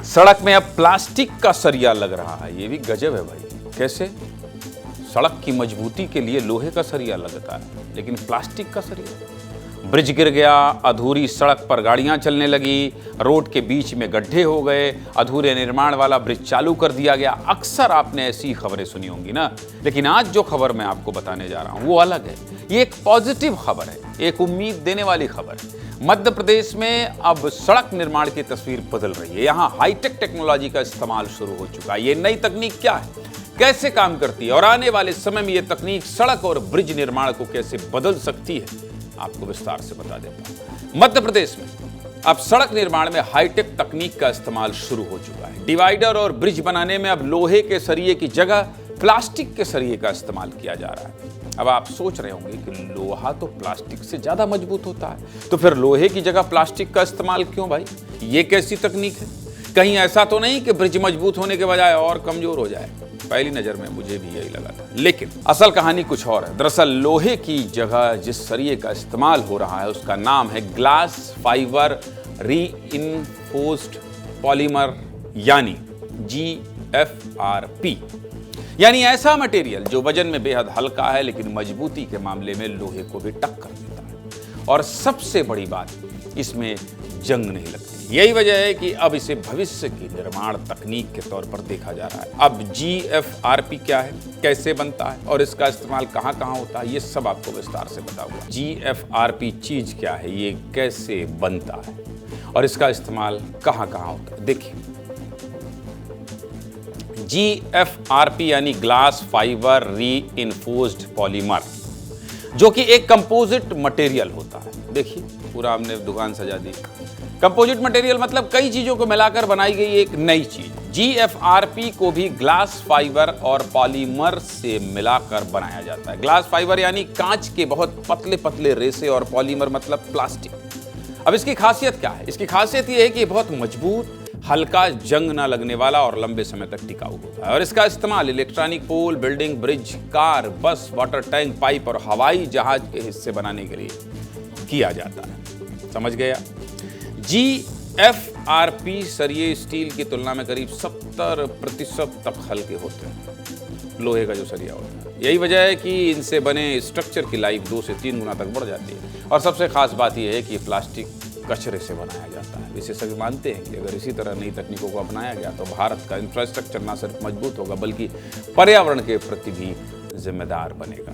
सड़क में अब प्लास्टिक का सरिया लग रहा है। ये भी गजब है भाई। कैसे? सड़क की मजबूती के लिए लोहे का सरिया लगता है, लेकिन प्लास्टिक का सरिया। ब्रिज गिर गया, अधूरी सड़क पर गाड़ियां चलने लगी, रोड के बीच में गड्ढे हो गए, अधूरे निर्माण वाला ब्रिज चालू कर दिया गया। अक्सर आपने ऐसी खबरें सुनी होंगी ना, लेकिन आज जो खबर मैं आपको बताने जा रहा हूं वो अलग है। ये एक पॉजिटिव खबर है, एक उम्मीद देने वाली खबर है। मध्य प्रदेश में अब सड़क निर्माण की तस्वीर बदल रही है। यहाँ हाईटेक टेक्नोलॉजी का इस्तेमाल शुरू हो चुका है। ये नई तकनीक क्या है, कैसे काम करती है और आने वाले समय में ये तकनीक सड़क और ब्रिज निर्माण को कैसे बदल सकती है, आपको विस्तार से बता देता हूं। मध्य प्रदेश में अब सड़क निर्माण में हाईटेक तकनीक का इस्तेमाल शुरू हो चुका है। डिवाइडर और ब्रिज बनाने में अब लोहे के सरिये की जगह प्लास्टिक के सरिये का इस्तेमाल किया जा रहा है। अब आप सोच रहे होंगे कि लोहा तो प्लास्टिक से ज्यादा मजबूत होता है, तो फिर लोहे की जगह प्लास्टिक का इस्तेमाल क्यों भाई? ये कैसी तकनीक है? कहीं ऐसा तो नहीं कि ब्रिज मजबूत होने के बजाय और कमजोर हो जाए? पहली नजर में मुझे भी यही लगा था, लेकिन असल कहानी कुछ और है। दरअसल लोहे की जगह जिस सरिये का इस्तेमाल हो रहा है उसका नाम है ग्लास फाइबर रीइंफोर्स्ड पॉलीमर, यानी GFRP। यानी ऐसा मटेरियल जो वजन में बेहद हल्का है लेकिन मजबूती के मामले में लोहे को भी टक्कर देता है। और सबसे बड़ी बात, इसमें जंग नहीं लगती। यही वजह है कि अब इसे भविष्य की निर्माण तकनीक के तौर पर देखा जा रहा है। अब GFRP क्या है, कैसे बनता है और इसका इस्तेमाल कहां कहां होता है, ये सब आपको विस्तार से बताऊंगा। GFRP चीज क्या है, ये कैसे बनता है और इसका इस्तेमाल कहां कहां होता है, देखिए। GFRP यानी ग्लास फाइबर रीइंफोर्स्ड पॉलीमर, जो कि एक कंपोजिट मटेरियल होता है। देखिए पूरा हमने दुकान सजा दी। कंपोजिट मटेरियल मतलब कई चीजों को मिलाकर बनाई गई एक नई चीज। GFRP को भी ग्लास फाइबर और पॉलीमर से मिलाकर बनाया जाता है। ग्लास फाइबर यानी कांच के बहुत पतले पतले रेशे और पॉलीमर मतलब प्लास्टिक। अब इसकी खासियत क्या है? इसकी खासियत यह है कि बहुत मजबूत, हल्का, जंग ना लगने वाला और लंबे समय तक टिकाऊ होता है। और इसका इस्तेमाल इलेक्ट्रॉनिक पोल, बिल्डिंग, ब्रिज, कार, बस, वाटर टैंक, पाइप और हवाई जहाज के हिस्से बनाने के लिए किया जाता है। समझ गया? GFRP सरिये स्टील की तुलना में करीब 70% तक हल्के होते हैं, लोहे का जो सरिया होता है। यही वजह है कि इनसे बने स्ट्रक्चर की लाइफ 2 से 3 गुना तक बढ़ जाती है। और सबसे खास बात यह है कि प्लास्टिक कचरे से बनाया जाता है। विशेषज्ञ मानते हैं कि अगर इसी तरह नई तकनीकों को अपनाया गया तो भारत का इंफ्रास्ट्रक्चर न सिर्फ मजबूत होगा बल्कि पर्यावरण के प्रति भी जिम्मेदार बनेगा।